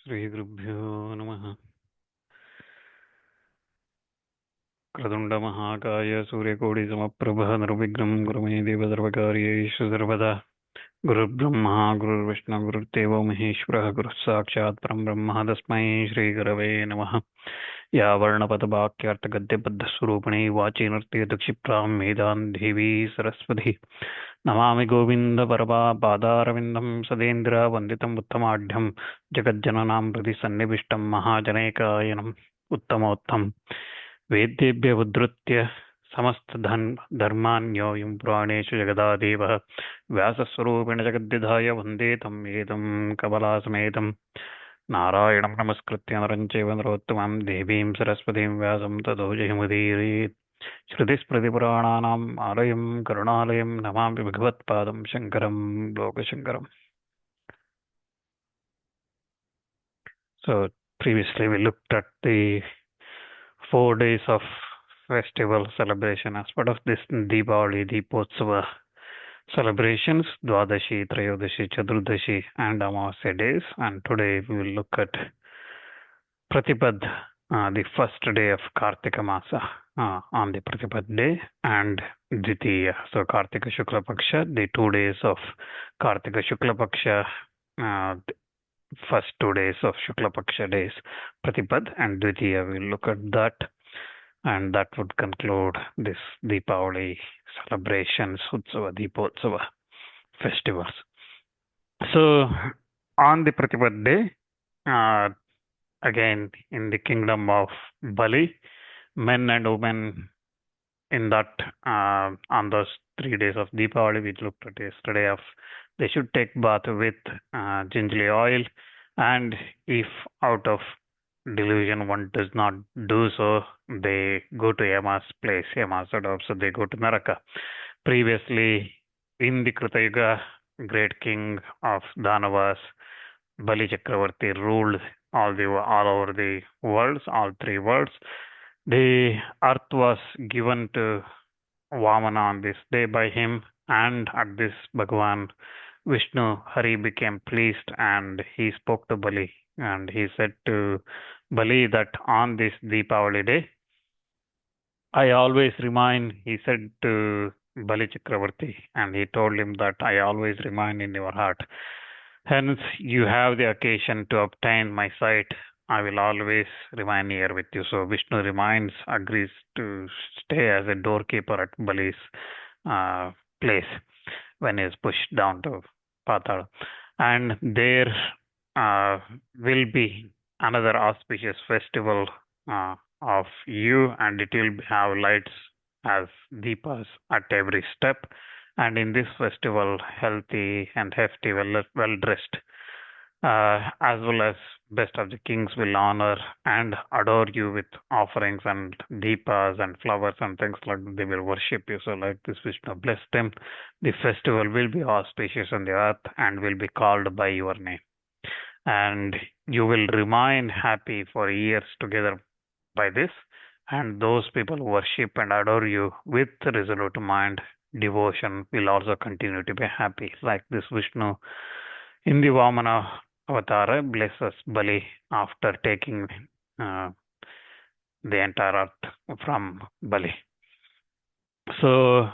श्रीगुरुभ्यो नमः। क्रतुण्डमहाकाय सूर्यकोटिसमप्रभः निर्विघ्नं कुरु मे देव सर्वकार्येषु सर्वदा। गुरुर्ब्रह्मा गुरुर्विष्णुः गुरुर्देवो महेश्वरः गुरुः साक्षात् परं ब्रह्म तस्मै श्रीगुरवे नमः। या वर्णपदवाक्यार्थगद्यबद्धस्वरूपिणी वाची नृत्यदक्षिप्रां मेदां देवी सरस्वती नमामि गोविन्दपरपादारविन्दं सदेन्द्रवन्दितम् उत्तमाढ्यं जगज्जननां प्रति सन्निविष्टं महाजनैकायनम् उत्तमोत्तम वेद्येभ्य उद्धृत्य समस्तधर्मान्योऽयं पुराणेषु जगदादेवः व्यासस्वरूपेण जगद्विधाय वन्दे तं वेदं कमलासमेतं नारायणं नमस्कृत्य नरं चैव नरोत्तमं देवीं सरस्वतीं व्यासं ततो जयमुदीरयेत्। श्रुतिस्मृतिपुराणानाम् आलयं करुणालयं नमामि भगवत्पादं शङ्करं लोकशङ्करम्. So previously we looked at the 4 days of festival celebration as part of this Dīpāvalī, Deepotsava celebrations, Dvadashi, Trayodashi, Chaturdashi and Amavasya days. And today we will look at Pratipad, the first day of Kartika Masa, on the Pratipad day, and Dvitiya, so Kartika Shukla Paksha, the 2 days of Kartika Shukla Paksha, first 2 days of Shukla Paksha days, Pratipad, and Dvitiya. We will look at that, and that would conclude this Dīpāvalī celebrations, Utsava, Deepotsava festivals. So, on the Pratipad day, again in the kingdom of Bali, men and women in that on those 3 days of Deepavali, we looked at yesterday, of they should take bath with gingerly oil, and if out of delusion one does not do so, they go to Yama's place, Yama sort of, so they go to Naraka. Previously, in the Krita Yuga, great king of Danavas, Bali Chakravarti ruled all over the worlds, all 3 worlds. The earth was given to Vamana on this day by him, and at this Bhagavan Vishnu Hari became pleased, and he spoke to Bali, and he said to Bali that on this Deepavali day, I always remain, he said to Bali Chakravarti, and he told him that I always remain in your heart. Hence, you have the occasion to obtain my sight. I will always remain here with you. So Vishnu agrees to stay as a doorkeeper at Bali's place when he is pushed down to Patala. And there will be another auspicious festival of you, and it will have lights as deepas at every step. And in this festival, healthy and hefty, well-dressed, as well as best of the kings will honor and adore you with offerings and deepas and flowers and things like that. They will worship you. So like this, Vishnu blessed them. The festival will be auspicious on the earth and will be called by your name. And you will remain happy for years together by this. And those people who worship and adore you with resolute mind, devotion, will also continue to be happy. Like this, Vishnu in the Vamana Avatara blesses Bali after taking the entire earth from Bali. So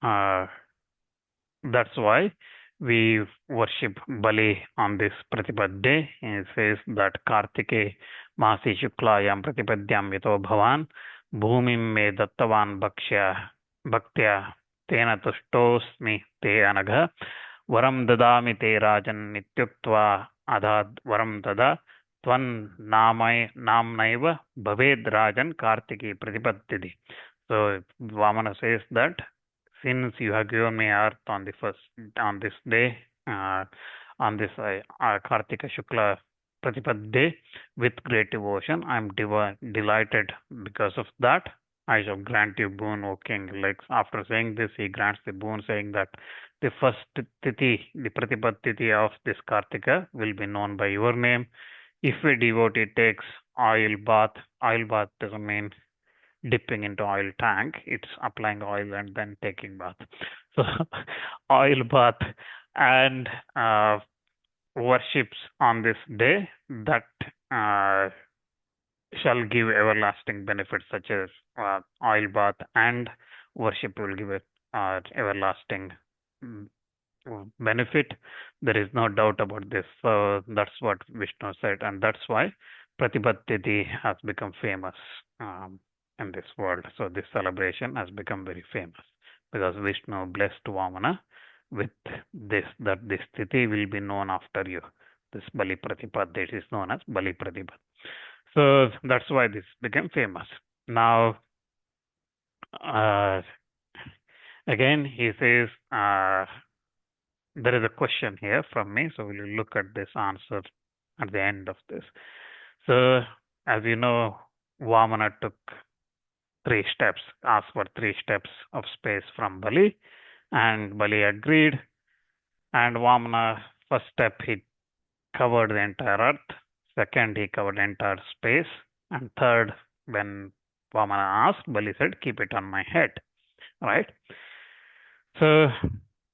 that's why we worship Bali on this Pratipad day. It says that Kartike Masi Shuklayam Pratipadyam Yato Bhavan Bhumim Me Dattavan Bhaktya Tena Tushtosmi Te Anagha Varam Dadami Te Rajan Nityuktva Adad Varam Dada Tvan Namnaiva Bhaved Rajan Kartiki Pratipadyadi. So Vamana says that since you have given me earth on this day, on this Kartika Shukla Pratipad day, with great devotion, I am delighted because of that. I shall grant you boon, O king. Like after saying this, he grants the boon, saying that the first tithi, the Pratipad tithi of this Kartika will be known by your name. If a devotee takes oil bath doesn't mean dipping into oil tank, it's applying oil and then taking bath. So oil bath and worships on this day that shall give everlasting benefits, such as oil bath, and worship will give it everlasting mm, benefit. There is no doubt about this. So that's what Vishnu said, and that's why Pratipad Tithi has become famous in this world. So this celebration has become very famous because Vishnu blessed Vamana with this, that this Tithi will be known after you. This Bali Pratipad, that is known as Bali Pratipad. So that's why this became famous. Now, uh, again, he says, there is a question here from me, so we'll look at this answer at the end of this. So, as you know, Vamana took 3 steps, asked for 3 steps of space from Bali, and Bali agreed. And Vamana, first step, he covered the entire earth. Second, he covered the entire space. And third, when Vamana asked, Bali said, keep it on my head. Right? So,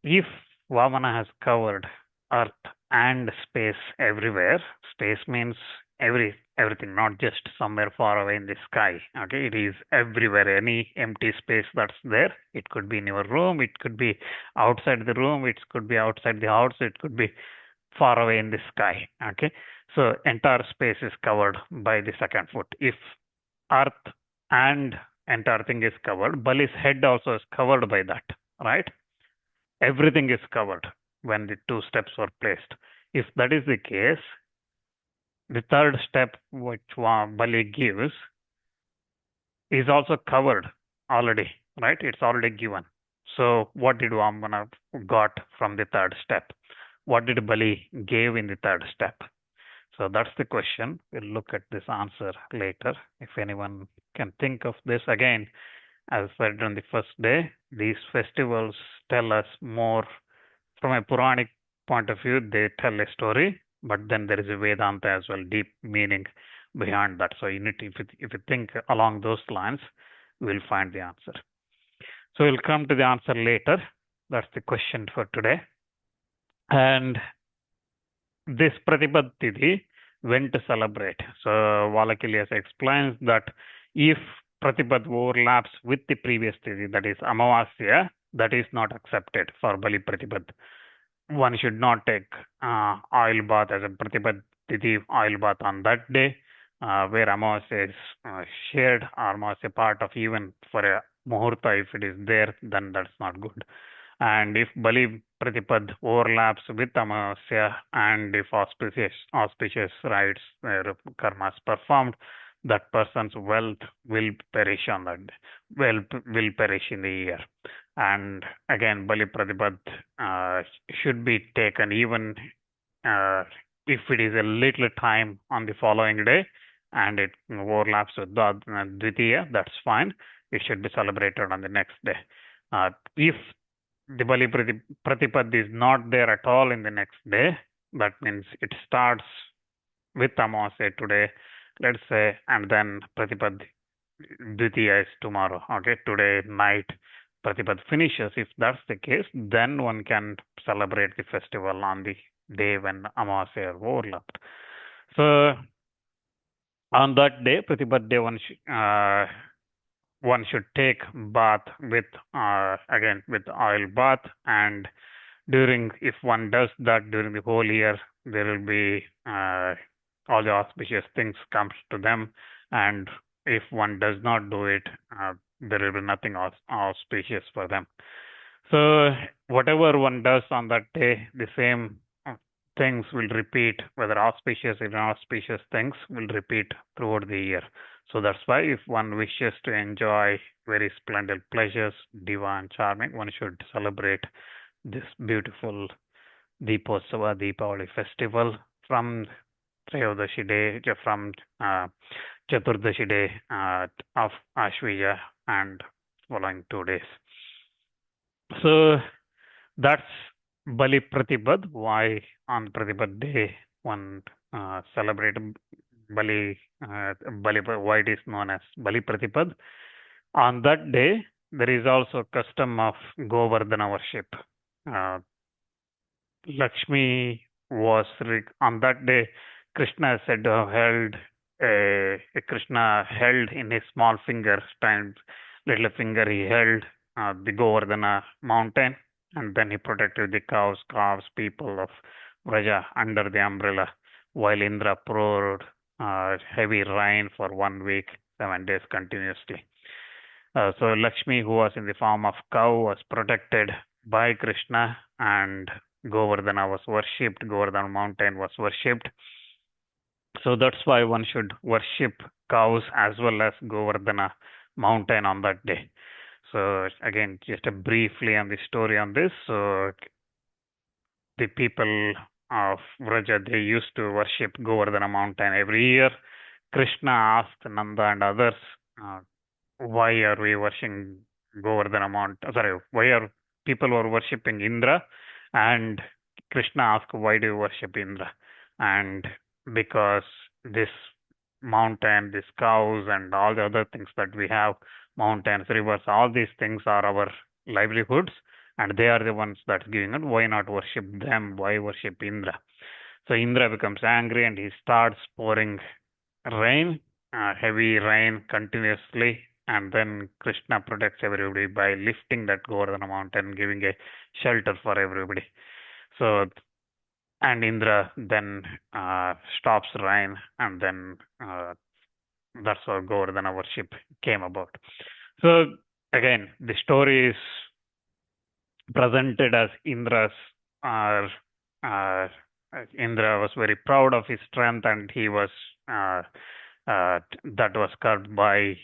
if Vamana has covered earth and space everywhere, space means everything, not just somewhere far away in the sky. Okay, it is everywhere. Any empty space that's there, it could be in your room, it could be outside the room, it could be outside the house, it could be far away in the sky. Okay, so entire space is covered by the second foot. If earth and entire thing is covered, Bali's head also is covered by that, right? Everything is covered when the 2 steps were placed. If that is the case, the third step which Bali gives is also covered already, right? It's already given. So what did Vamana got from the third step? What did Bali give in the third step? So that's the question. We'll look at this answer later. If anyone can think of this again, as said on the first day, these festivals tell us more from a Puranic point of view. They tell a story, but then there is a Vedanta as well, deep meaning behind that. So you need to, if you think along those lines, we'll find the answer. So we'll come to the answer later. That's the question for today. And this Pratipad Tithi, when to celebrate? So Valakilias explains that if Pratipad overlaps with the previous Tithi, that is Amavasya, that is not accepted for Bali Pratipad. One should not take oil bath as a Pratipad Tithi oil bath on that day, where Amavasya is shared, or Amavasya part of, even for a Muhurta, if it is there, then that's not good. And if Bali Pratipad overlaps with Amavasya, and if auspicious rites, karmas performed, that person's wealth will perish on that day, will perish in the year. And again, Bali Pratipad should be taken even if it is a little time on the following day and it overlaps with the Dvitiya, that's fine. It should be celebrated on the next day. If the Bali Pratipad is not there at all in the next day, that means it starts with Amavasya today, let's say, and then Pratipad Dvitiya is tomorrow. Okay, today night Pratipad finishes. If that's the case, then one can celebrate the festival on the day when Amavasya overlapped. So on that day, Pratipad day, one should take bath with again with oil bath, and if one does that during the whole year, there will be all the auspicious things comes to them, and if one does not do it, there will be nothing auspicious for them. So whatever one does on that day, the same things will repeat, whether auspicious or inauspicious things will repeat throughout the year. So that's why if one wishes to enjoy very splendid pleasures, divine, charming, one should celebrate this beautiful Dīpāvalī festival from Trayodashi day, from Chaturdashi day of Ashvija and following 2 days. So that's Bali Pratipad. Why on Pratipad day one celebrate Bali, why it is known as Bali Pratipad. On that day, there is also custom of Govardhana worship. Lakshmi was on that day, Krishna said Krishna held in his small finger, times little finger, he held the Govardhana mountain, and then he protected the cows, calves, people of Vraja under the umbrella, while Indra poured heavy rain for 1 week, 7 days continuously. So Lakshmi, who was in the form of cow, was protected by Krishna, and Govardhana was worshipped. Govardhana mountain was worshipped. So that's why one should worship cows as well as Govardhana mountain on that day. So again, just a briefly on the story on this. So the people of Vraja, they used to worship Govardhana mountain every year. Krishna asked Nanda and others, why are we worshiping Govardhana mountain? Sorry, why are people were worshipping Indra? And Krishna asked, why do you worship Indra? And because this mountain, these cows, and all the other things that we have, mountains, rivers, all these things are our livelihoods, and they are the ones that's giving it. Why not worship them? Why worship Indra? So Indra becomes angry and he starts pouring rain, heavy rain continuously, and then Krishna protects everybody by lifting that Govardhana mountain, giving a shelter for everybody. So, and Indra then stops rain, and then that's how Govardhana worship came about. So again, the story is presented as Indra's. Indra was very proud of his strength, and he was that was curbed by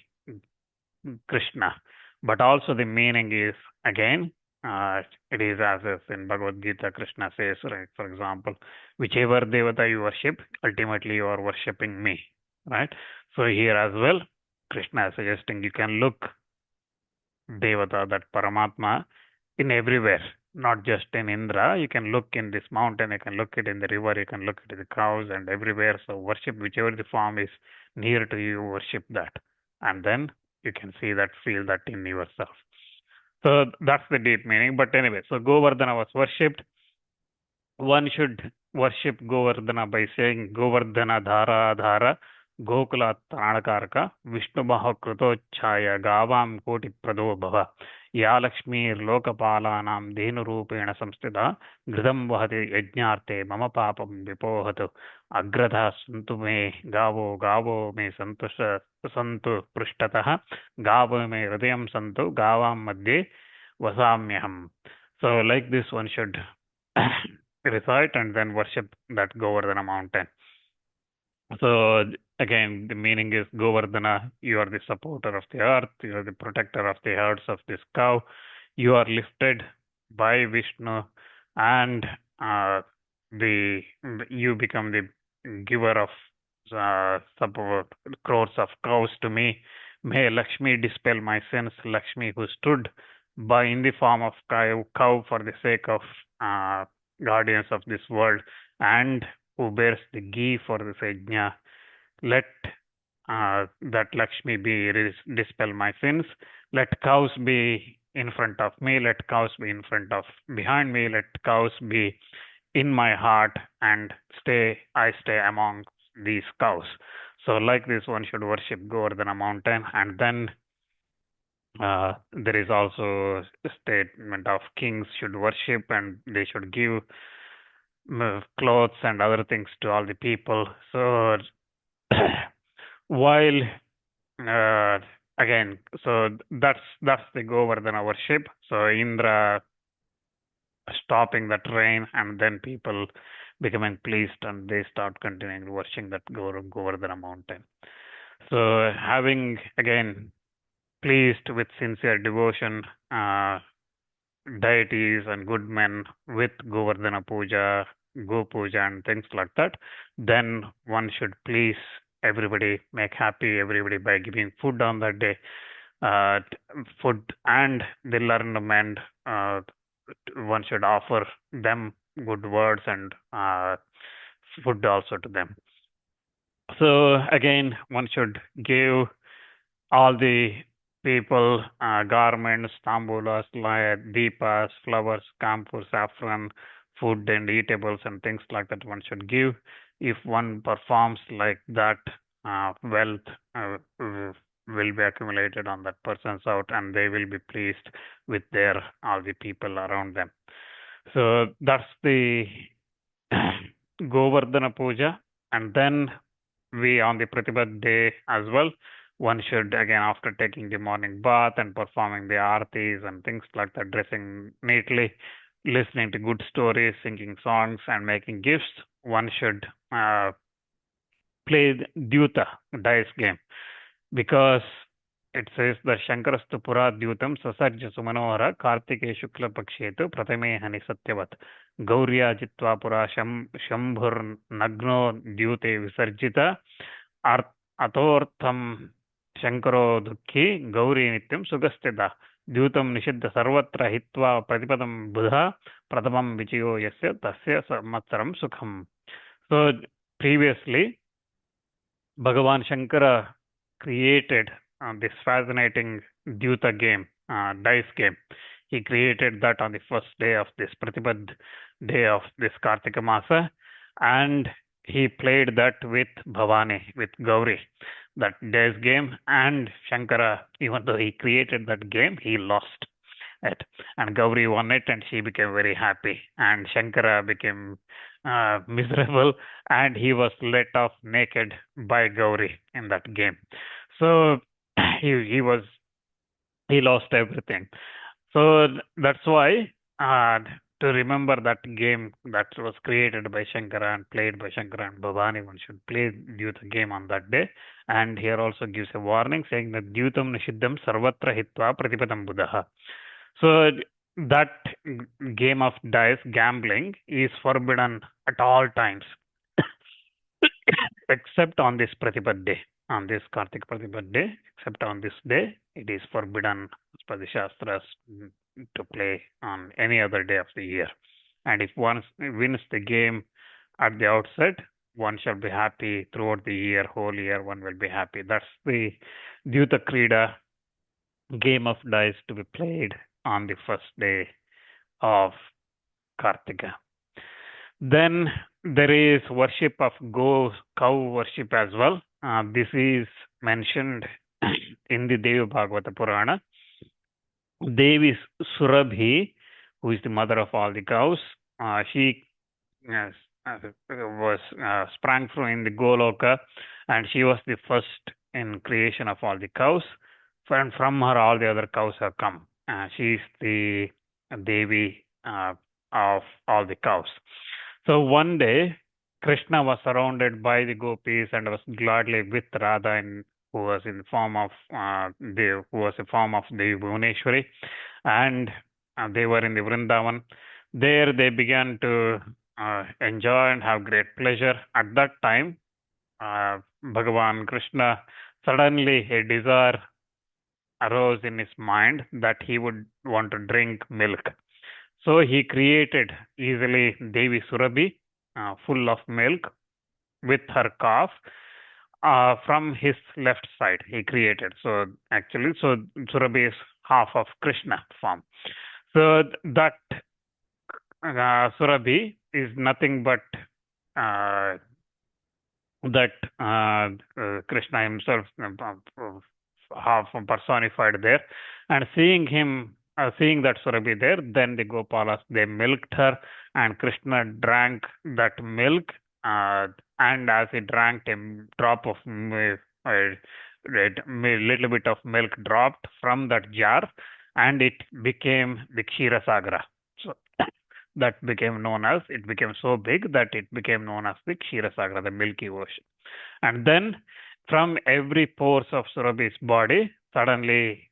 Krishna. But also the meaning is, again, it is as if in Bhagavad Gita, Krishna says, right, for example, whichever devata you worship, ultimately you are worshipping me, right? So here as well, Krishna is suggesting you can look devata, that Paramatma, in everywhere, not just in Indra. You can look in this mountain, you can look it in the river, you can look at the cows and everywhere. So worship whichever the form is near to you, worship that. And then you can see that, feel that in yourself. So that's the deep meaning. But anyway, so Govardhana was worshipped. One should worship Govardhana by saying Govardhana Dhara Dhara Gokula Tranakarka Vishnu Mahakrutochaya Gavam Koti Prado Bhava Ya Lakshmi Lokapalanam Dhenu Rupena Samstita Gridam Vahati Yajnarte Mama Papam Vipohatu Agradha Santu Me Gavo Me Santu Prishtatah Gavo Me Hridayam Santu Gavam Madhye Vasamyaham. So like this one should recite and then worship that Govardhana mountain. So again, the meaning is Govardhana, you are the supporter of the earth, you are the protector of the herds of this cow, you are lifted by Vishnu, and you become the giver of support, crores of cows to me. May Lakshmi dispel my sins, Lakshmi who stood by in the form of cow for the sake of guardians of this world, and who bears the ghee for this yajna. Let that Lakshmi dispel my sins. Let cows be in front of me. Let cows be in front of behind me. Let cows be in my heart, and I stay among these cows. So like this, one should worship Govardhana mountain, and then there is also a statement of kings should worship, and they should give clothes and other things to all the people. So while again, so that's the Govardhana worship. So Indra stopping that rain, and then people becoming pleased, and they start continuing worshiping that Govardhana mountain. So having again pleased with sincere devotion deities and good men with Govardhana Puja, Go Puja, and things like that, then one should please everybody, make happy everybody by giving food on that day, food, and the learned men, one should offer them good words and food also to them. So again, one should give all the people garments, tambulas, deepas, flowers, camphor, saffron, food and eatables and things like that one should give. If one performs like that, wealth will be accumulated on that person's out, and they will be pleased with their all the people around them. So that's the Govardhana Puja. And then we on the Pratipad day as well, one should again, after taking the morning bath and performing the artis and things like that, dressing neatly, listening to good stories, singing songs, and making gifts, one should play the Dyūta dice game, because it says that Shankarastu Pura Dyūtam Sasarja Sumanohara Kartike Shukla Pakshetu Pratame Hani Satyavat Gaurya Jitva Pura Shambhur Nagno Dyūte Visarjita Atortham Shankaro Dukhi Gauri Nityam Sugastida Dyūtam Nishidda Sarvatra Hitva Pratipadam Buddha Pratamam Vichayo Yasya Tasya Samatsaram Sukham. So previously, Bhagavan Shankara created this fascinating Dyūta game, dice game. He created that on the first day of this Pratipad day of this Kartika Masa, and he played that with Bhavani, with Gauri, that dice game. And Shankara, even though he created that game, he lost it, and Gauri won it, and she became very happy, and Shankara became miserable, and he was let off naked by Gauri in that game. So he lost everything. So that's why to remember that game that was created by Shankara and played by Shankara and Bhavani, one should play Dyūta game on that day. And here also gives a warning saying that Dyūtam Nishiddham Sarvatra Hitva Pratipadam Buddha. So that game of dice, gambling, is forbidden at all times except on this Pratipad day, on this Kartik Pratipad day. Except on this day, it is forbidden as per the Shastras to play on any other day of the year. And if one wins the game at the outset, one shall be happy throughout the year, whole year, one will be happy. That's the Dyūta Krida, game of dice to be played on the first day of Kartika. Then there is worship of cow worship as well. This is mentioned in the Dīpāvalī Purana. Devi Surabhi, who is the mother of all the cows, she was sprang from in the Goloka, and she was the first in creation of all the cows. And from her, all the other cows have come. She is the Devi of all the cows. So one day, Krishna was surrounded by the gopis and was gladly with Radha, who was in form of Devi Bhuvaneshwari, and they were in the Vrindavan. There they began to enjoy and have great pleasure. At that time, Bhagavan Krishna, suddenly a desire arose in his mind that he would want to drink milk. So he created easily Devi Surabhi, full of milk, with her calf. From his left side, he created. So actually, Surabhi is half of Krishna form. So that Surabhi is nothing but Krishna himself, half personified there. And seeing that Surabhi there, then the Gopalas, they milked her, and Krishna drank that milk. And as he drank, a drop of little bit of milk dropped from that jar, and it became the Kshiṛasagara. So that became known as, it became so big that it became known as the Kshiṛasagara, the Milky Ocean. And then from every pores of Surabhi's body, suddenly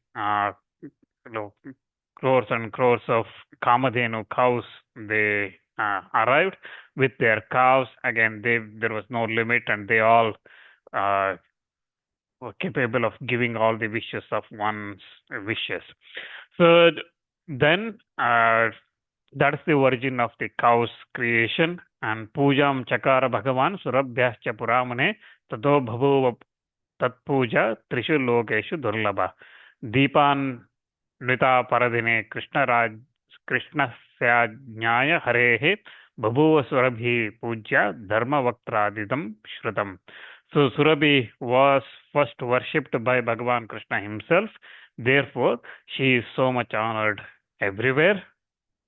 crores and crores of Kamadhenu cows, they arrived with their calves. Again, there was no limit, and they all were capable of giving all the wishes of one's wishes. So then that's the origin of the cow's creation. And Pujam Chakara Bhagavan Surabhyascha Puramane Tato Bhavu Tat Puja Trishu Lokeshu Durlabha Deepan Nita Paradine Krishna Syajnaya Harehe Babhuva Surabhi Puja Dharma Vaktradidam Shrutam. So Surabhi was first worshipped by Bhagavan Krishna himself. Therefore, she is so much honored everywhere.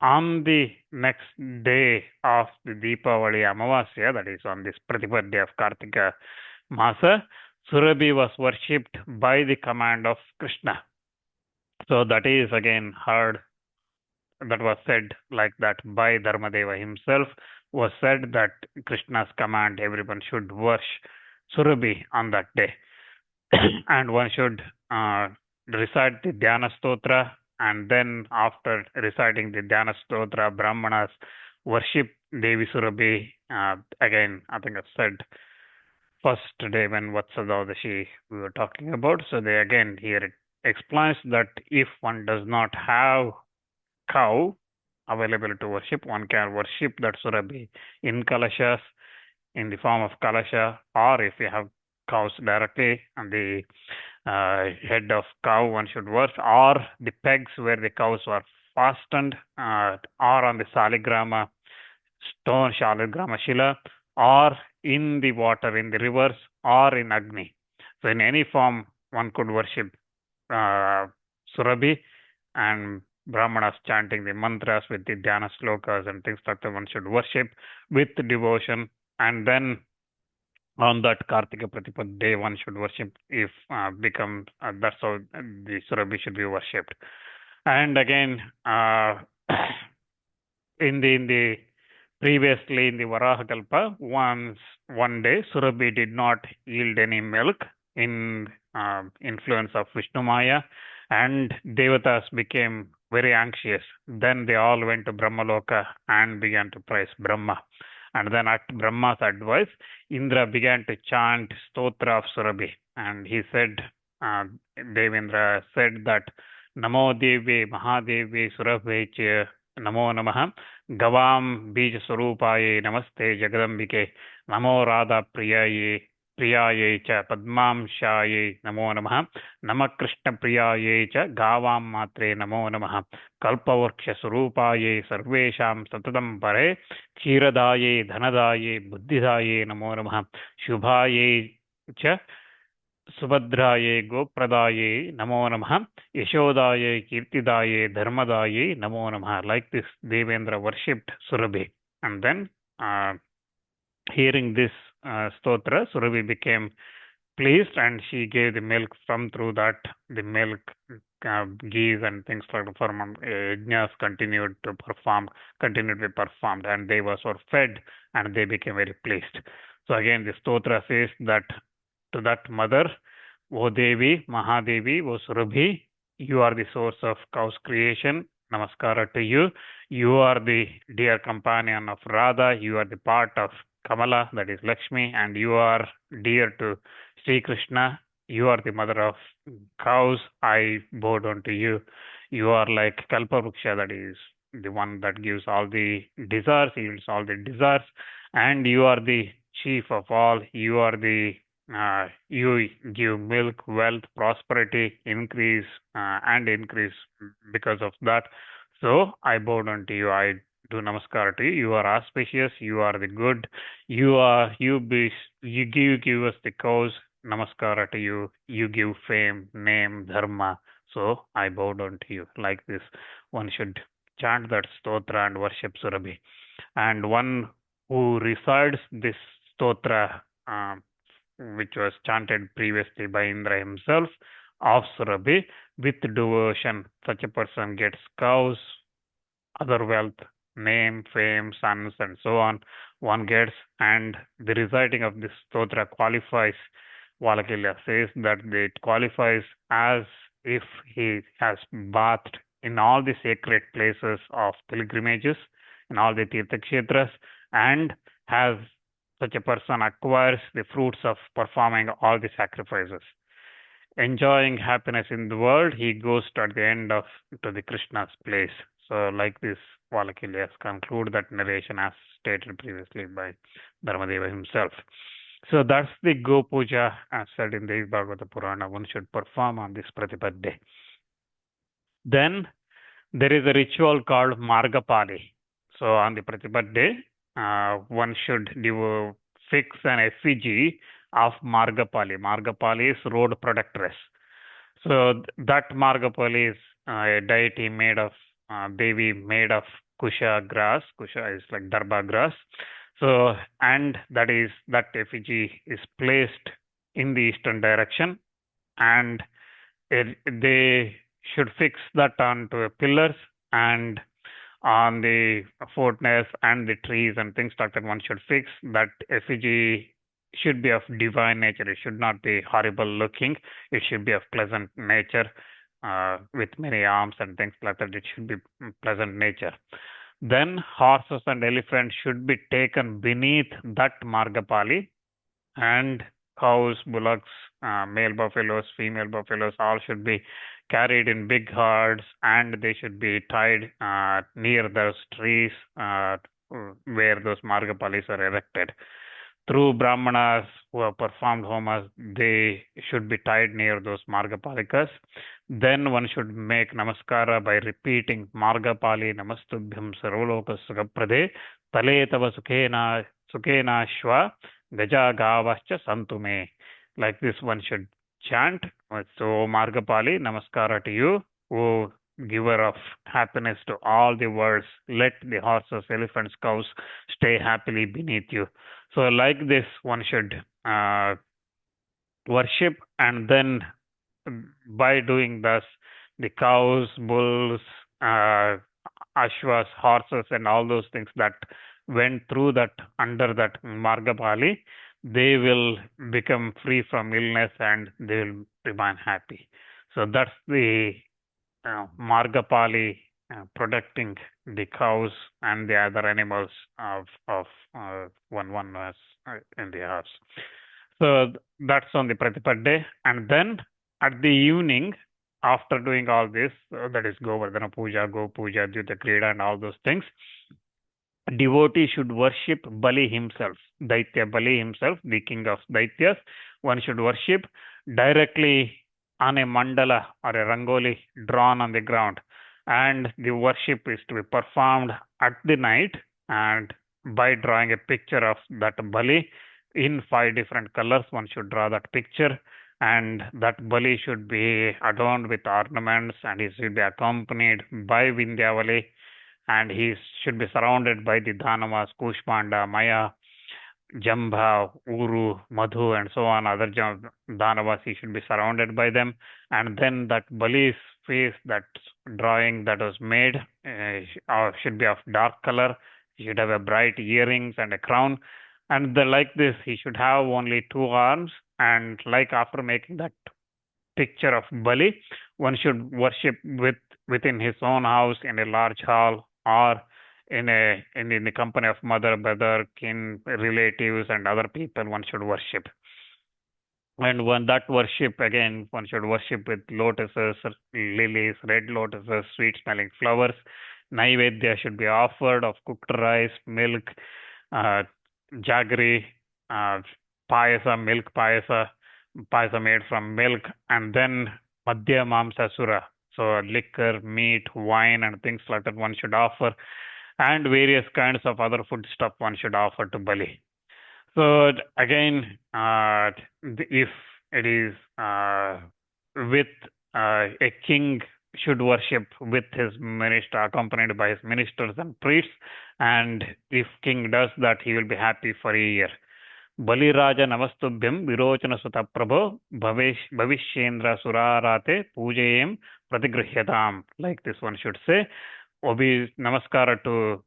On the next day of the Dīpāvalī Amavasya, that is on this Pratipad day of Kartika Masa, Surabhi was worshipped by the command of Krishna. So that is again heard, that was said like that by Dharmadeva himself, was said that Krishna's command, everyone should worship Surabhi on that day. And one should recite the Dhyana Stotra, and then after reciting the Dhyana Stotra, Brahmanas worship Devi Surabhi. Again, I think I've said first day when Vatsadaudashi we were talking about. So they again here it explains that if one does not have cow available to worship, one can worship that Surabhi in kalashas, in the form of kalasha, or if you have cows directly on the head of cow, one should worship, or the pegs where the cows were fastened, or on the saligrama stone, saligrama shila, or in the water, in the rivers, or in Agni. So in any form, one could worship Surabhi, and Brahmanas chanting the mantras with the dhyana slokas and things like that. One should worship with devotion, and then on that Kartika Pratipad day, one should worship if that's how the Surabhi should be worshipped. And again, in the previously in the Varaha Kalpa, one day Surabhi did not yield any milk in influence of Vishnu Maya, and Devatas became very anxious. Then they all went to Brahmaloka and began to praise Brahma. And then at Brahma's advice, Indra began to chant Stotra of Surabhi. And he said, Devendra said that, Namo Devi Mahadevi Surabhi Namo Namaha Gavam Bija Swarupaye Namaste Jagadambike Namo Radha Priyaye cha Padmamshaye Namo Namaha Nama Krishna Priyaye cha Gavam Matre Namo Namaha Kalpavaksha Swarupaye Sarvesham Satadam Pare Kshiradaye Dhanadaye Buddhidaye Namo Namaha Shubhaye cha Subhadraye Gopradaye Namo Namaha Yashodaye Kirtidaye Dharmadaye Namo Namaha. Like this, Devendra worshipped Surabhi. And then, hearing this stotra, Surabhi became pleased, and she gave the milk. From through that, the milk, geese and things like that, yajnas continued to be performed, and they were fed, and they became very pleased. So again, the stotra says that to that mother, O Devi, Mahadevi, O Surabhi, you are the source of cow's creation. Namaskara to you. You are the dear companion of Radha. You are the part of Kamala, that is Lakshmi, and you are dear to Sri Krishna. You are the mother of cows. I bow down to you. You are like Kalpavruksha, that is the one that gives all the desires, yields all the desires, and you are the chief of all. You are the you give milk, wealth, prosperity, increase, and increase because of that. So I bow down to you. I do namaskar to you. You are auspicious. You are the good. You give us the cause. Namaskara to you. You give fame, name, dharma. So I bow down to you. Like this, one should chant that stotra and worship Surabhi. And one who recites this stotra, which was chanted previously by Indra himself, of Surabhi, with devotion, such a person gets cows, other wealth, name, fame, sons, and so on, one gets. And the reciting of this stotra qualifies, Valakilya says that it qualifies as if he has bathed in all the sacred places of pilgrimages, in all the Tirtha-kshetras, and has such a person acquires the fruits of performing all the sacrifices. Enjoying happiness in the world, he goes to the end of to the Krishna's place. So like this, Valakilya conclude that narration as stated previously by Dharmadeva himself. So that's the Go Puja as said in the Bhagavata Purana. One should perform on this Pratipad day. Then there is a ritual called Mārgapālī. So on the Pratipad day, one should fix an effigy of Mārgapālī. Mārgapālī is road protectress. So that Mārgapālī is a deity made of Devi made of Kusha grass. Kusha is like Darba grass. So, and that effigy is placed in the eastern direction, and they should fix that onto pillars and on the fortness and the trees and things like that. One should fix that effigy should be of divine nature. It should not be horrible looking. It should be of pleasant nature, with many arms and things like that. It should be pleasant nature. Then horses and elephants should be taken beneath that Mārgapālī, and cows, bullocks, male buffaloes, female buffaloes, all should be carried in big herds, and they should be tied near those trees where those Mārgapālīs are erected. Through Brahmanas who have performed homas, they should be tied near those Mārgapālikas. Then one should make namaskara by repeating Mārgapālī namastubhyam sarvaloka sukhaprade tale tava sukhena shva gaja gavascha santume. Like this one should chant. So Mārgapālī, namaskara to you, O giver of happiness to all the worlds. Let the horses, elephants, cows stay happily beneath you. So like this one should worship, and then by doing thus, the cows, bulls, ashwas, horses, and all those things that went through that, under that Mārgapālī, they will become free from illness and they will remain happy. So that's the Mārgapālī protecting the cows and the other animals of one has in the house. So that's on the Pratipad day. And then at the evening, after doing all this, that is Govardhana Puja, Go Puja, Dyūta, Krida, and all those things, devotee should worship Bali himself, Daitya Bali himself, the king of Daityas. One should worship directly on a mandala or a rangoli drawn on the ground. And the worship is to be performed at the night, and by drawing a picture of that Bali in 5 different colors. One should draw that picture, and that Bali should be adorned with ornaments, and he should be accompanied by Vindhyavali, and he should be surrounded by the Dhanavas, Kushmanda, Maya, Jamba, Uru, Madhu, and so on, other Dhanavas. He should be surrounded by them. And then that Bali's face, that drawing that was made, should be of dark color. He should have a bright earrings and a crown. And like this, he should have only 2 arms. And like after making that picture of Bali, one should worship within his own house in a large hall, or in the company of mother, brother, kin, relatives, and other people. One should worship. And when that worship, again, one should worship with lotuses, lilies, red lotuses, sweet-smelling flowers. Naivedya should be offered of cooked rice, milk, jaggery, payasa, milk payasa made from milk, and then madhya mamsasura, so liquor, meat, wine, and things like that one should offer, and various kinds of other food stuff one should offer to Bali. So again, if it is with a king should worship with his minister, accompanied by his ministers and priests, and if king does that, he will be happy for a year. Bali Raja Namastubhyam Virochana Sutta Prabho Bhavishendra Surarate Pujayam Pratigruhyatam. Like this one should say, Obi Namaskara to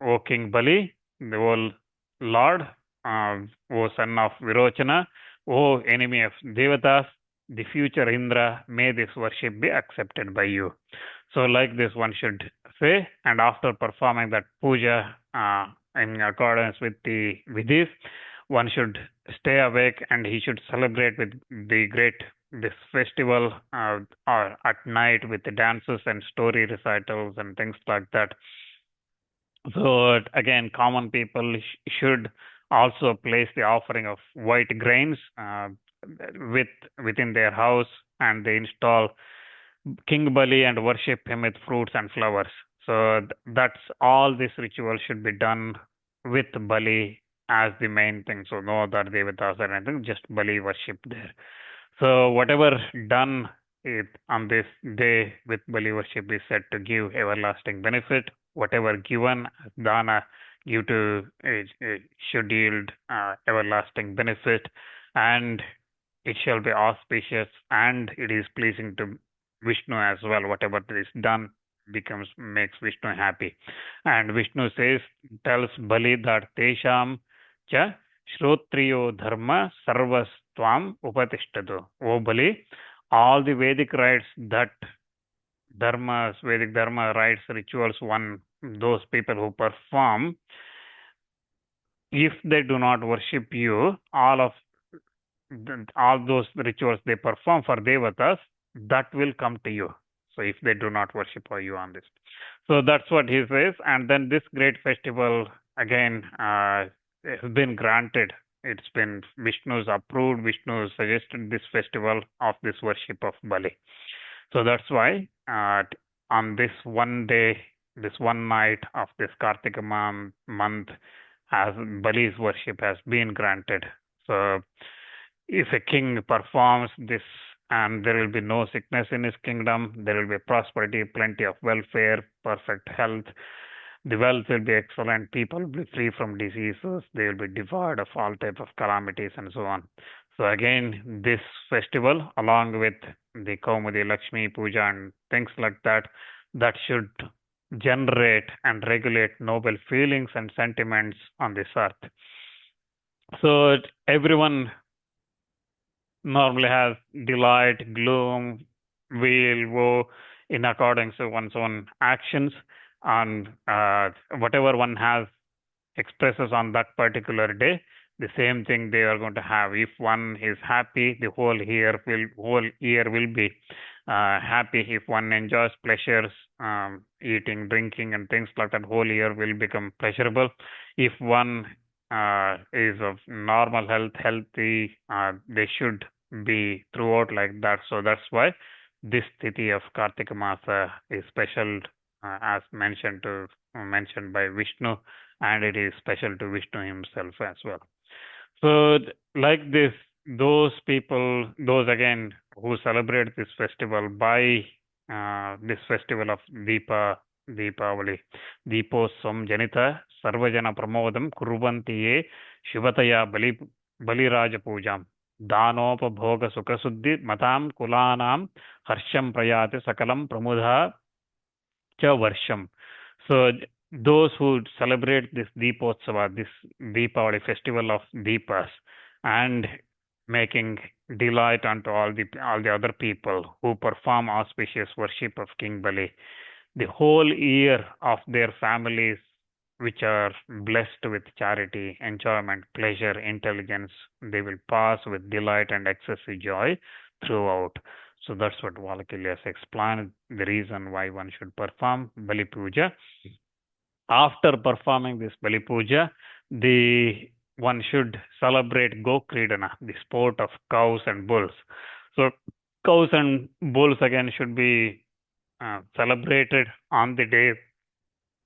O King Bali, the old Lord, O son of Virochana, O enemy of Devatas, the future Indra, may this worship be accepted by you. So like this one should say, and after performing that puja in accordance with the vidhis, one should stay awake, and he should celebrate with this festival or at night with the dances and story recitals and things like that. So again, common people should also place the offering of white grains within their house, and they install King Bali and worship him with fruits and flowers. So that's all. This ritual should be done with Bali as the main thing. So no other devatas or anything, just Bali worship there. So whatever done on this day with Bali worship is said to give everlasting benefit. Whatever given as dana give to should yield everlasting benefit, and it shall be auspicious, and it is pleasing to Vishnu as well. Whatever is done makes Vishnu happy. And Vishnu tells Bali that Tesham cha Shrotriyo Dharma Sarvastvam Upatishtatu. O Bali, all the Vedic rites that Vedic Dharma rites, rituals, those people who perform, if they do not worship you, all those rituals they perform for devatas, that will come to you. So if they do not worship you on this. So that's what he says. And then this great festival, again, has been granted. It's been Vishnu's approved, Vishnu suggested this festival of this worship of Bali. So that's why on this one day, this one night of this Kartika month, as Bali's worship has been granted. So if a king performs this, and there will be no sickness in his kingdom, there will be prosperity, plenty of welfare, perfect health. The wealth will be excellent. People will be free from diseases. They will be devoid of all type of calamities and so on. So again, this festival, along with the Kaumudi Lakshmi Puja and things like that, that should generate and regulate noble feelings and sentiments on this earth. So everyone normally has delight, gloom, will, woe in accordance to one's own actions, and whatever one has expresses on that particular day, the same thing they are going to have. If one is happy, the whole year will be happy. If one enjoys pleasures, eating, drinking, and things like that, whole year will become pleasurable. If one is of normal health, healthy, they should be throughout like that. So that's why this Tithi of Kartika Masa is special, as mentioned by Vishnu, and it is special to Vishnu himself as well. So like this, those people, those again who celebrate this festival by this festival of Dīpāvalī, Dīposam Janita Sarvajana Pramodam Kurvanti Ye Shivataya Baliraja Pujam Dānopabhoga Sukasuddhi Matam Kulanam Harsham Prayati Sakalam Pramudha Cha Varsham. So those who celebrate this Deepotsava, this Dīpāvalī festival of Deepas, and making delight unto all the other people who perform auspicious worship of King Bali, the whole year of their families, which are blessed with charity, enjoyment, pleasure, intelligence, they will pass with delight and excessive joy throughout. So that's what Valakilya has explained, the reason why one should perform Bali Puja. After performing this Bali Puja, one should celebrate Gokrīḍana, the sport of cows and bulls. So cows and bulls again should be celebrated on the day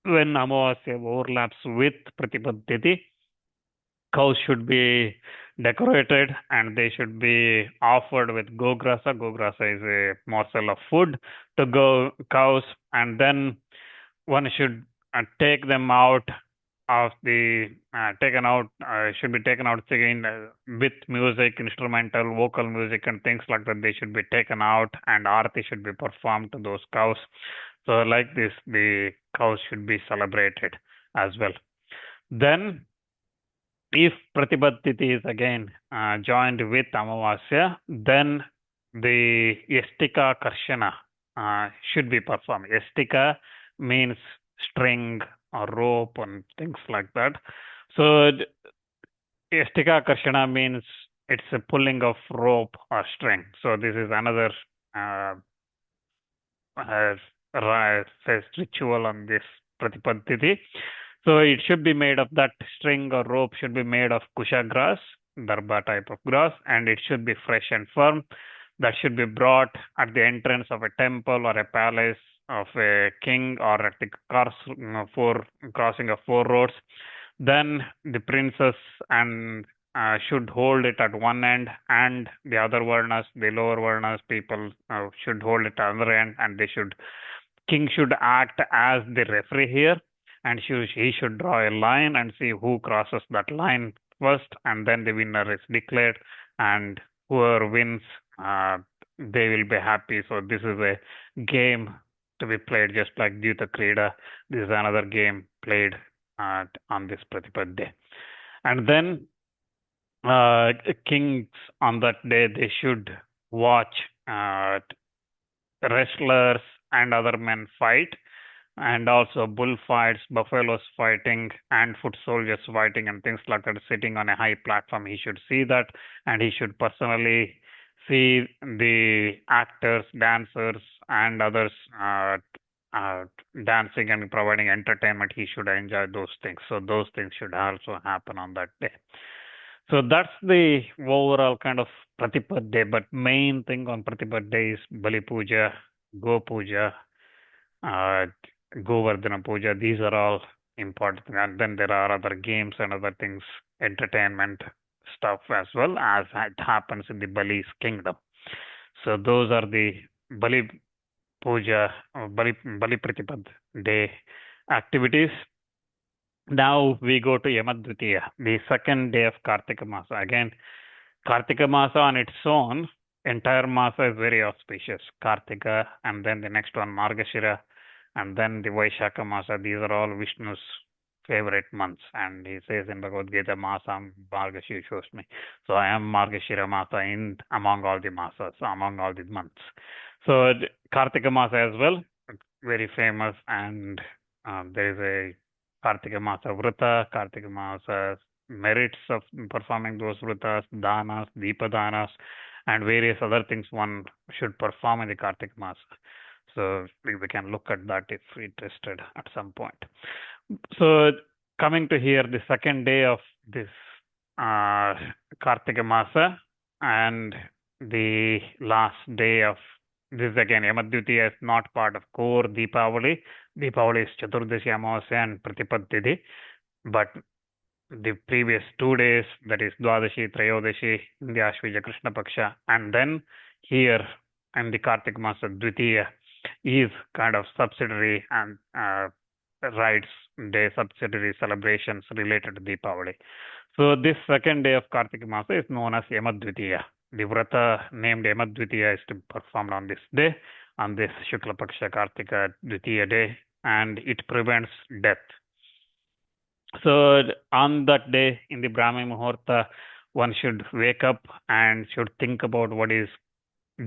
when Amavasya overlaps with Pratipad Tithi. Cows should be decorated and they should be offered with Gograsa. Gograsa is a morsel of food to cows, and then one should take them out of the should be taken out again with music, instrumental, vocal music, and things like that. They should be taken out, and arati should be performed to those cows. So like this, the cows should be celebrated as well. Then, if Pratipad Tithi is again joined with Amavasya, then the Yaṣṭika-akarṣaṇa should be performed. Yaṣṭika means string or rope and things like that. So Yaṣṭika-akarṣaṇa means it's a pulling of rope or string. So this is another ritual on this Pratipad Tithi. So it should be made of that string or rope should be made of kusha grass, darba type of grass, and it should be fresh and firm. That should be brought at the entrance of a temple or a palace of a king, or at the crossing of four roads. Then the princess and should hold it at one end, and the other varnas, the lower varnas people, should hold it at the other end, and king should act as the referee here, and he should draw a line and see who crosses that line first, and then the winner is declared, and whoever wins, they will be happy. So this is a game to be played just like Dyūta Krida. This is another game played on this Pratipad day. And then kings on that day, they should watch wrestlers and other men fight, and also bullfights, buffaloes fighting, and foot soldiers fighting, and things like that. Sitting on a high platform, he should see that, and he should personally see the actors, dancers, and others dancing and providing entertainment. He should enjoy those things. So those things should also happen on that day. So that's the overall kind of Pratipad day. But main thing on Pratipad day is Bali Puja, Go Puja, Govardhana Puja. These are all important. And then there are other games and other things, entertainment stuff as well, as it happens in the Bali's kingdom. So those are the Bali Puja, Bali Pratipad day activities. Now we go to Yama Dvitiya, the second day of Kartika Masa. Again, Kartika Masa on its own, entire Masa is very auspicious. Kartika, and then the next one, Margashira, and then the Vaishaka Masa. These are all Vishnu's favorite months. And he says in Bhagavad Gita, Masam Margashira Shoshmi. So I am Margashira Masa among all the Masas, among all the months. So Kartika Masa as well, very famous, and there is a Kartika Masa Vrata, Kartika Masa merits of performing those vratas, danas, Dīpādanas, and various other things one should perform in the Kartika Masa. So we can look at that if interested at some point. So coming to here, the second day of this Kartika Masa, and the last day of this again, Yama Dvitiya is not part of core Dīpāvalī. Dīpāvalī is Chaturdashi, Amavasya, and Pratipad Tithi. But the previous 2 days, that is Dvadashi, Trayodashi, the Ashvija Krishna Paksha, and then here in the Kartika Masa, Dvitiya is kind of subsidiary and rites day, subsidiary celebrations related to Dīpāvalī. So this second day of Kartika Masa is known as Yama Dvitiya. The vrata named Yama Dvitiya is to be performed on this day, on this Shukla Paksha Kartika Dvitiya day, and it prevents death. So on that day, in the Brahmi Muhurta, one should wake up and should think about what is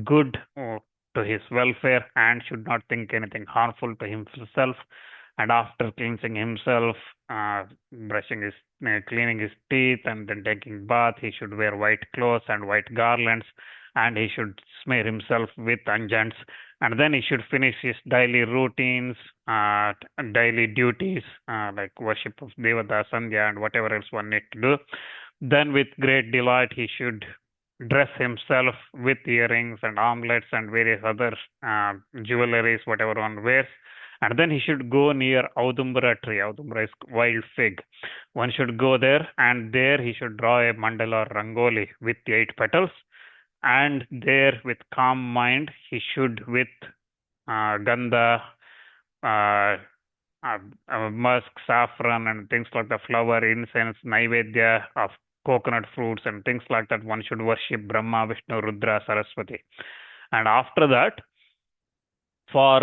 good to his welfare, and should not think anything harmful to himself. And after cleansing himself, cleaning his teeth, and then taking bath, he should wear white clothes and white garlands, and he should smear himself with unguents, and then he should finish his daily routines, daily duties, like worship of Devata, Sandhya, and whatever else one needs to do. Then with great delight, he should dress himself with earrings and armlets and various other jewelries, whatever one wears. And then he should go near Audumbra tree. Audumbra is wild fig. One should go there, and there he should draw a mandala or rangoli with 8 petals. And there, with calm mind, he should, with gandha, musk, saffron, and things like the flower, incense, naivedya of coconut fruits, and things like that, one should worship Brahma, Vishnu, Rudra, Saraswati. And after that, for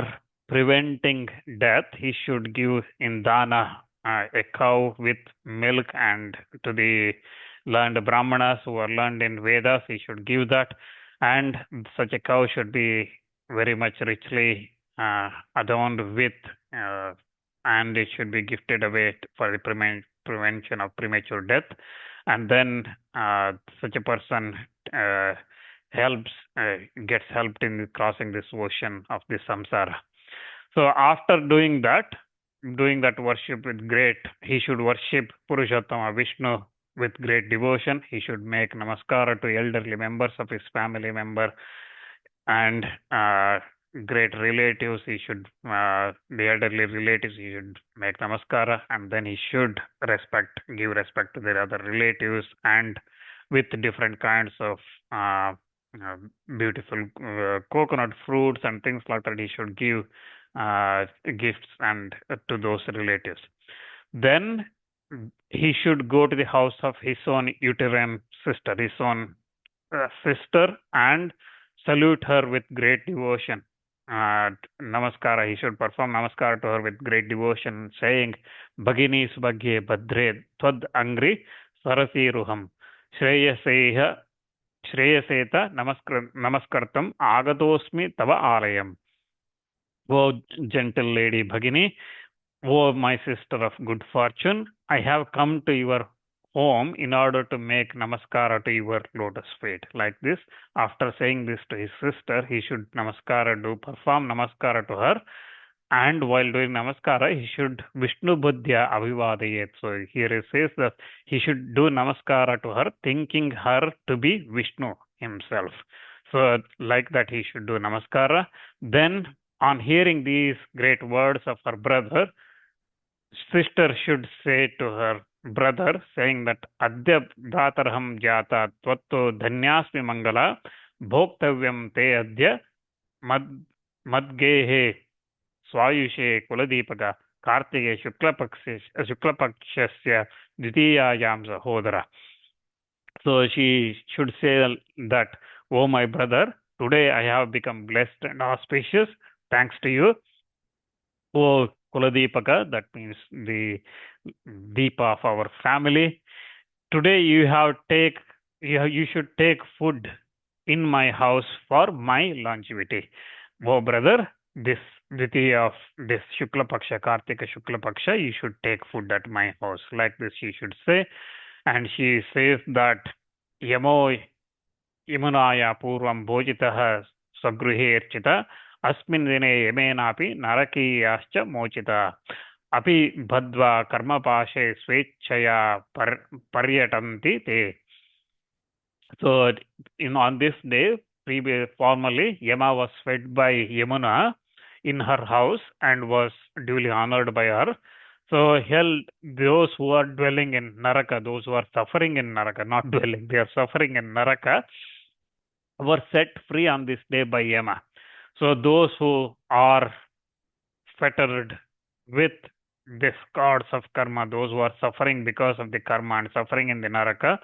preventing death, he should give in dana a cow with milk, and to the learned Brahmanas who are learned in Vedas, he should give that. And such a cow should be very much richly adorned with, and it should be gifted away for the prevention of premature death. And then such a person gets helped in crossing this ocean of the samsara. So after doing that worship with he should worship Purushottama Vishnu with great devotion. He should make namaskara to elderly members of his family member, and great relatives, he should, the elderly relatives, he should make namaskara, and then he should give respect to their other relatives, and with different kinds of uh, uh, beautiful coconut fruits and things like that, he should give gifts and to those relatives. Then he should go to the house of his own uterine sister, his own sister, and salute her with great devotion. Namaskara, he should perform namaskara to her with great devotion, saying, Bhagini subhagye badre twad angri sarasi ruham shreyaseha shreyaseta namaskartam agatosmi tava alayam. O gentle lady Bhagini, O my sister of good fortune, I have come to your home in order to make namaskara to your lotus feet. Like this, after saying this to his sister, he should perform namaskara to her. And while doing namaskara, he should Vishnu Buddhya Avivadayet. So here it says that he should do namaskara to her, thinking her to be Vishnu himself. So like that, he should do namaskara. Then, on hearing these great words of her brother, sister should say to her brother, saying that Adya Dhatarham Jata Tvatto Dhanyasmi Mangala Bhoktavyam Te Adya Madgehe Swayushe Kuladīpaka Kartige Shuklapakshasya Dvitiyayam Sahodara. So she should say that, oh my brother, today I have become blessed and auspicious thanks to you. Oh Kuladīpaka, that means the Deepa of our family. Today you should take food in my house for my longevity. Oh brother, this Dvitiya of this Shukla Paksha, Kartika Shukla Paksha, you should take food at my house. Like this she should say. And she says that Yamo Yamunaya Purvam Bhojitaha Sagruhe Erchita Asmin Dine Yamenapi Narakiyascha Mochita Api Bhadva Karmapashe Swechaya Paryatanti Te. So on this day, formerly Yama was fed by Yamuna in her house and was duly honored by her. So hell, those who are dwelling in Naraka, those who are suffering in Naraka, not dwelling, they are suffering in Naraka, were set free on this day by Yama. So those who are fettered with the cords of karma, those who are suffering because of the karma and suffering in the Naraka,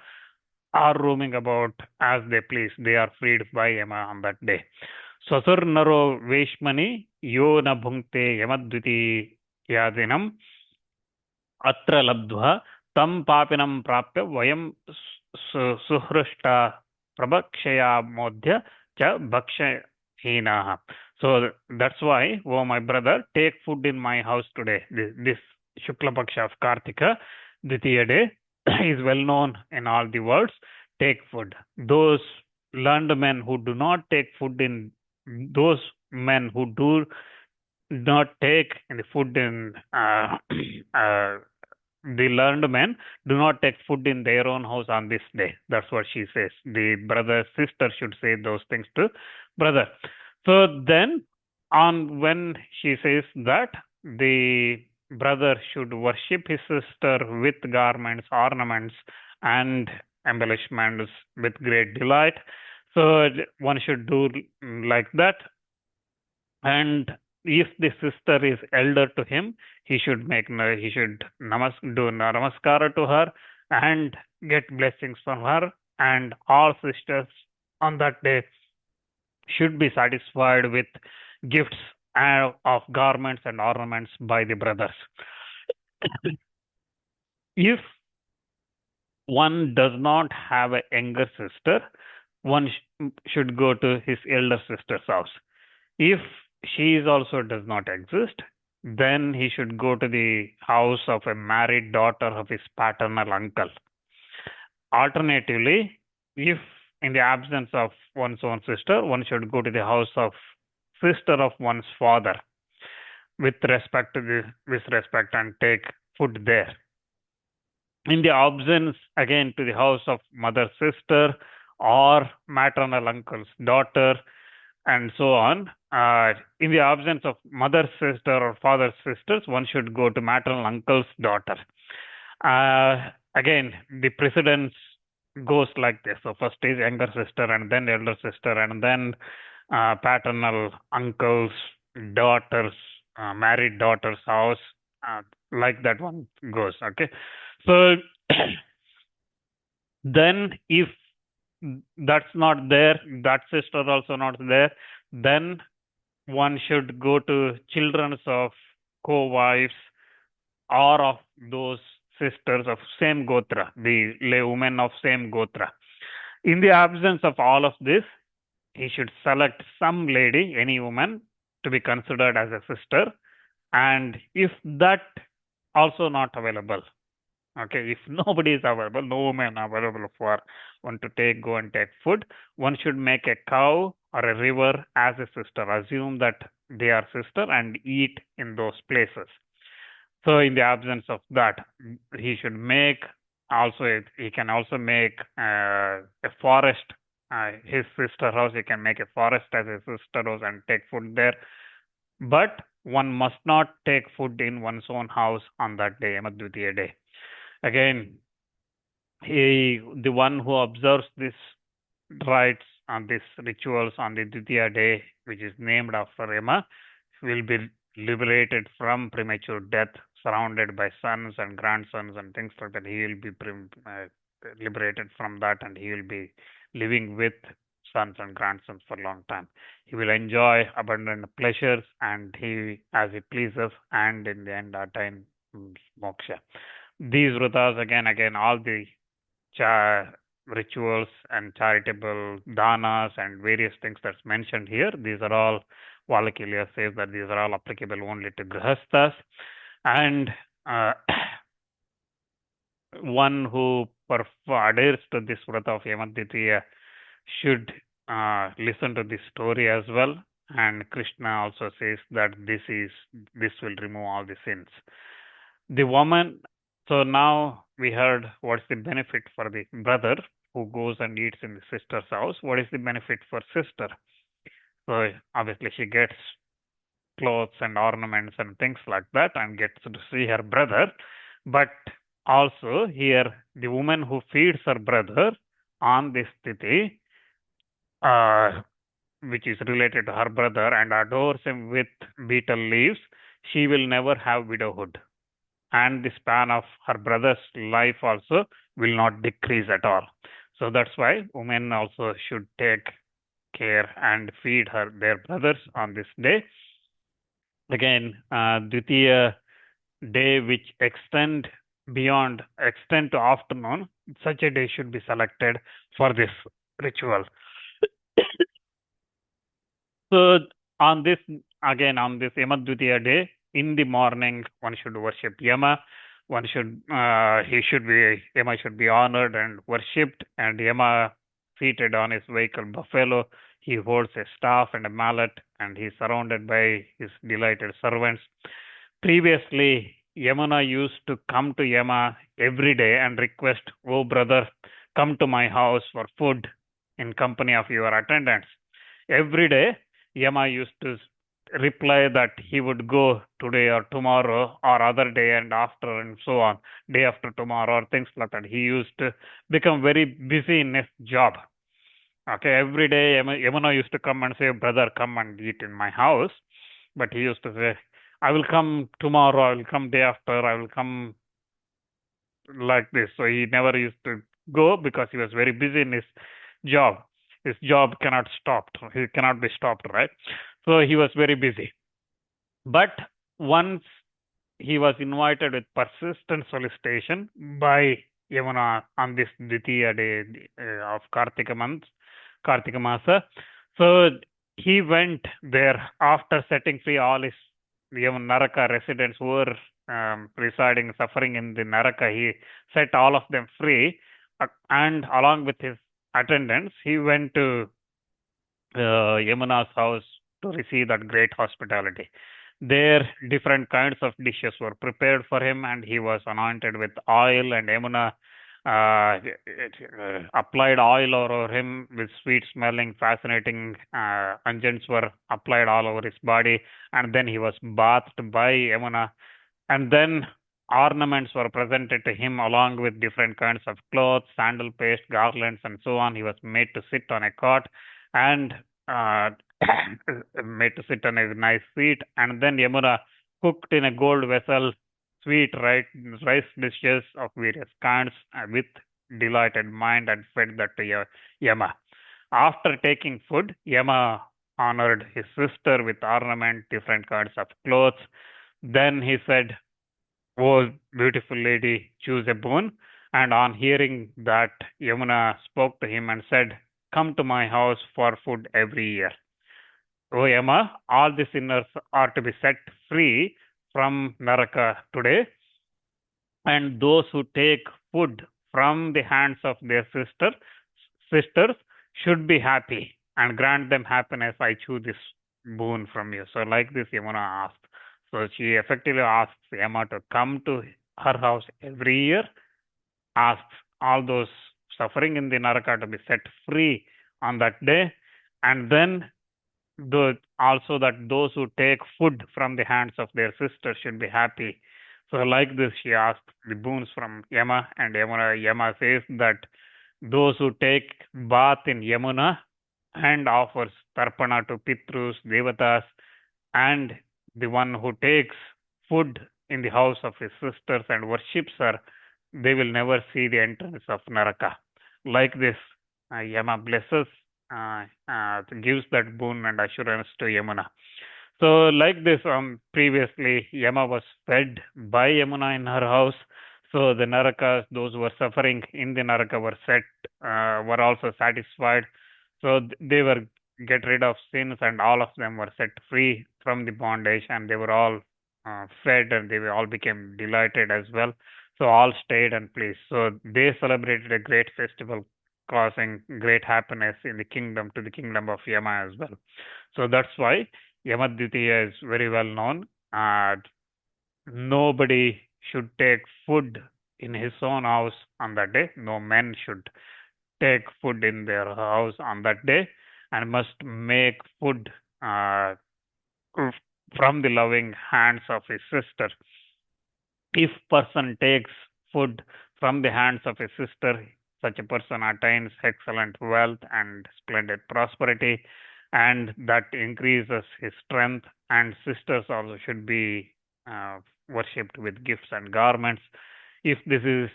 are roaming about as they please. They are freed by Yama on that day. Sasur naro veshmani yo na bhunkte yamadviti yadinam atra labdha tam papinam prapya vayam suhrishta prabhakshaya modhya cha bhakshahinaha. So that's why, oh my brother, take food in my house today. This Shukla Paksha of Kartika, Dvitiya day, is well known in all the worlds. Take food. Those learned men who do not take food in, those men who do not take the food in, the learned men do not take food in their own house on this day. That's what she says. The brother, sister should say those things to brother. So then, when she says that, the brother should worship his sister with garments, ornaments, and embellishments with great delight. So one should do like that. And if the sister is elder to him, he should do namaskara to her and get blessings from her. And all sisters on that day should be satisfied with gifts of garments and ornaments by the brothers. If one does not have a younger sister, one should go to his elder sister's house. If she also does not exist, then he should go to the house of a married daughter of his paternal uncle. Alternatively, if in the absence of one's own sister, one should go to the house of sister of one's father with respect and take food there. In the absence, again, to the house of mother, sister, or maternal uncle's daughter, and so on. In the absence of mother's sister or father's sisters, one should go to maternal uncle's daughter. Again, the precedence goes like this. So first is younger sister, and then elder sister, and then paternal uncle's daughter's married daughter's house. Like that one goes. Okay, so then if that's not there, that sister also not there, then one should go to children's of co-wives or of those sisters of same gotra, the women of same gotra. In the absence of all of this, he should select some lady, any woman, to be considered as a sister. And if that also not available, okay, if nobody is available, no woman available for one to go and take food, one should make a cow or a river as a sister. Assume that they are sister and eat in those places. So in the absence of that, he should make also, he can also make a forest, his sister house, he can make a forest as a sister house and take food there. But one must not take food in one's own house on that day, Dvitiya day. Again, the one who observes these rites and these rituals on the Dvitiya day, which is named after Yama, will be liberated from premature death, surrounded by sons and grandsons and things like that. He will be liberated from that, and he will be living with sons and grandsons for a long time. He will enjoy abundant pleasures, and he, as he pleases, and in the end, attain moksha. These vratas, again, all the rituals and charitable danas and various things that's mentioned here, these are all, Valakilya says that these are all applicable only to grihasthas, and one who adheres to this vrata of Yamadvitiya should listen to this story as well. And Krishna also says that this will remove all the sins. The woman, so now we heard what's the benefit for the brother who goes and eats in the sister's house. What is the benefit for sister? So obviously she gets clothes and ornaments and things like that and gets to see her brother. But also here, the woman who feeds her brother on this tithi, which is related to her brother, and adores him with betel leaves, she will never have widowhood. And the span of her brother's life also will not decrease at all. So that's why women also should take care and feed their brothers on this day. Again, Dvitiya day which extend to afternoon, such a day should be selected for this ritual. So on this Yamadvitiya day, in the morning, one should worship Yama. Yama should be honored and worshipped, and Yama seated on his vehicle buffalo. He holds a staff and a mallet, and he's surrounded by his delighted servants. Previously, Yamuna used to come to Yama every day and request, "Oh brother, come to my house for food in company of your attendants." Every day, Yama used to reply that he would go today or tomorrow or other day and after and so on, day after tomorrow or things like that. He used to become very busy in his job. Okay, every day Yamuna used to come and say, "Brother, come and eat in my house." But he used to say, "I will come tomorrow, I will come day after, I will come," like this. So he never used to go because he was very busy in his job. His job cannot be stopped, right? So he was very busy. But once he was invited with persistent solicitation by Yamuna on this Dvitiya day of Kartika Masa. So he went there after setting free all his Naraka residents who were suffering in the Naraka. He set all of them free, and along with his attendants, he went to Yamuna's house to receive that great hospitality. There, different kinds of dishes were prepared for him, and he was anointed with oil, and Yamuna applied oil over him with sweet smelling, fascinating unguents were applied all over his body, and then he was bathed by Yamuna, and then ornaments were presented to him along with different kinds of clothes, sandal paste, garlands, and so on. He was made to sit on a cot and uh, made to sit on a nice seat, and then Yamuna cooked in a gold vessel sweet rice dishes of various kinds with delighted mind and fed that to Yama. After taking food, Yama honored his sister with ornament, different kinds of clothes. Then he said, "Oh, beautiful lady, choose a boon." And on hearing that, Yamuna spoke to him and said, "Come to my house for food every year." O Yama, all the sinners are to be set free from Naraka today, and those who take food from the hands of their sisters should be happy and grant them happiness. I choose this boon from you. So like this, Yamuna asked. So she effectively asks Yama to come to her house every year, asks all those suffering in the Naraka to be set free on that day, and then also that those who take food from the hands of their sisters should be happy. So like this, she asked the boons from Yama, and Yama says that those who take bath in Yamuna and offers tarpana to Pitrus, Devatas, and the one who takes food in the house of his sisters and worships her, they will never see the entrance of Naraka. Like this, Yama blesses, gives that boon and assurance to Yamuna. So, like this, previously, Yama was fed by Yamuna in her house. So the Narakas, those who were suffering in the Naraka, were also satisfied. So they were get rid of sins, and all of them were set free from the bondage, and they were all fed, and they all became delighted as well. So all stayed and pleased. So they celebrated a great festival, causing great happiness in the kingdom to the kingdom of Yama as well. So that's why Yama Dvitiya is very well known. Nobody should take food in his own house on that day. No men should take food in their house on that day, and must make food uh, from the loving hands of his sister. If person takes food from the hands of his sister, such a person attains excellent wealth and splendid prosperity, and that increases his strength. And sisters also should be worshipped with gifts and garments. If this is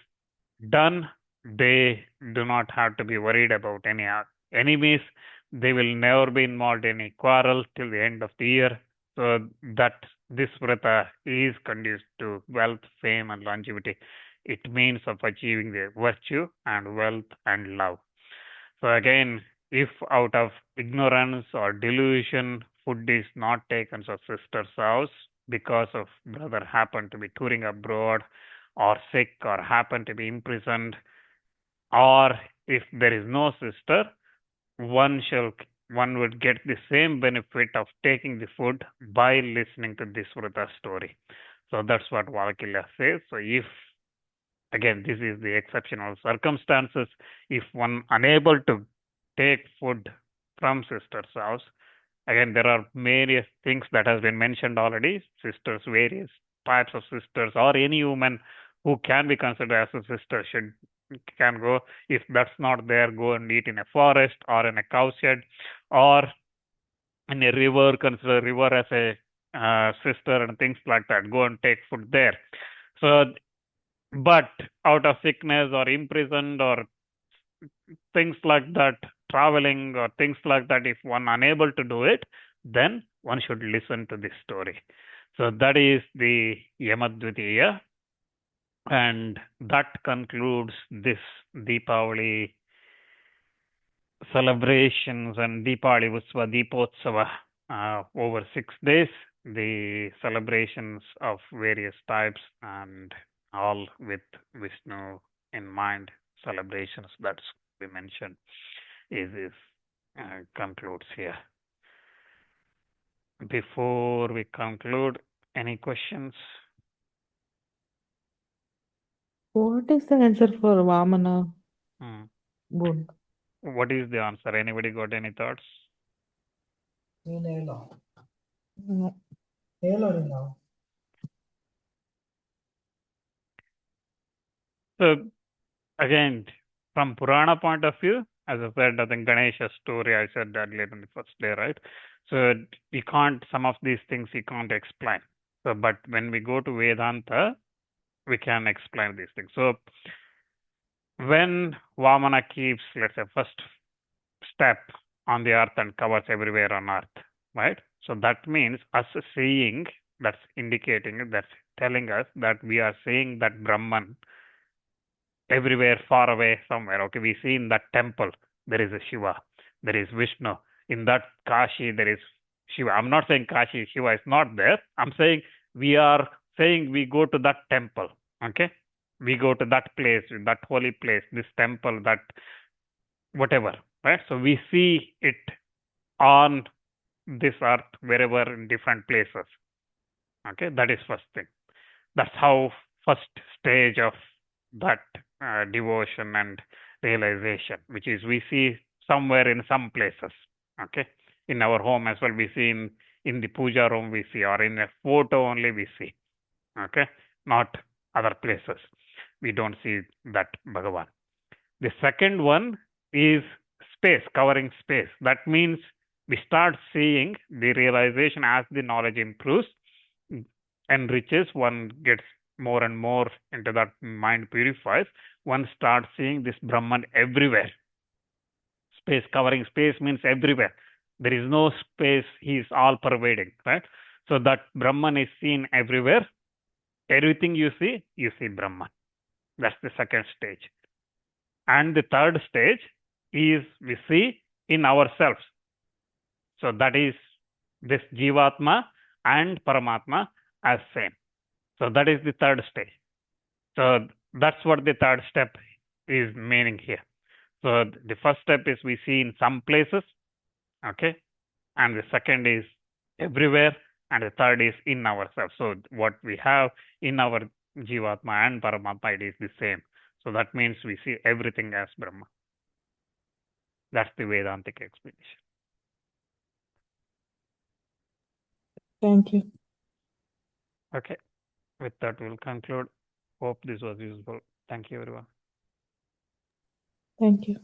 done, they do not have to be worried about any enemies. They will never be involved in any quarrel till the end of the year. So that this vrata is conducive to wealth, fame, and longevity. It means of achieving the virtue and wealth and love. So again, if out of ignorance or delusion, food is not taken to sister's house because of brother happened to be touring abroad or sick or happened to be imprisoned, or if there is no sister, one shall one would get the same benefit of taking the food by listening to this Vrata story. So that's what Valkilya says. So if again this is the exceptional circumstances, if one unable to take food from sister's house, again there are various things that has been mentioned already. Sisters, various types of sisters, or any woman who can be considered as a sister can go. If that's not there, go and eat in a forest or in a cow shed or in a river. Consider river as a sister and things like that. Go and take food there. So, but out of sickness or imprisoned or things like that, traveling or things like that, if one unable to do it, then one should listen to this story. So that is the Yamadvitiya, and that concludes this Deepavali celebrations and Deepavali Utsava, Deepotsava over 6 days, the celebrations of various types and all with Vishnu in mind, celebrations that's we mentioned is concludes here. Before we conclude, any questions? What is the answer for Vamana Hmm. Gun? What is the answer? Anybody got any thoughts? No. So again, from Purana point of view, as I said, I think Ganesha's story I said earlier in the first day, right? So we can't, some of these things you can't explain. So, but when we go to Vedanta, we can explain these things. So when Vamana keeps, let's say, first step on the earth and covers everywhere on earth, right? So that means us seeing, that's indicating, that's telling us that we are seeing that Brahman everywhere, far away, somewhere. Okay, we see in that temple there is a Shiva, there is Vishnu. In that Kashi there is Shiva. I'm not saying Kashi Shiva is not there. I'm saying we are saying we go to that temple. Okay, we go to that place, that holy place, this temple, that whatever. Right. So we see it on this earth wherever in different places. Okay, that is first thing. That's how first stage of that devotion and realization, which is we see somewhere in some places. Okay, in our home as well, we see in the puja room we see, or in a photo only we see. Okay, not other places. We don't see that Bhagavan. The second one is space, covering space. That means we start seeing the realization as the knowledge improves, enriches, one gets more and more into that, mind purifies, one starts seeing this Brahman everywhere. Space, covering space means everywhere. There is no space, he is all pervading, right? So that Brahman is seen everywhere. Everything you see Brahman. That's the second stage. And the third stage is we see in ourselves. So that is this Jivatma and Paramatma as same. So that is the third stage. So that's what the third step is meaning here. So the first step is we see in some places, okay, and the second is everywhere, and the third is in ourselves. So what we have in our Jivatma and Paramatma, it is the same. So that means we see everything as Brahma. That's the Vedantic explanation. Thank you. Okay, with that we'll conclude. Hope this was useful. Thank you, everyone. Thank you.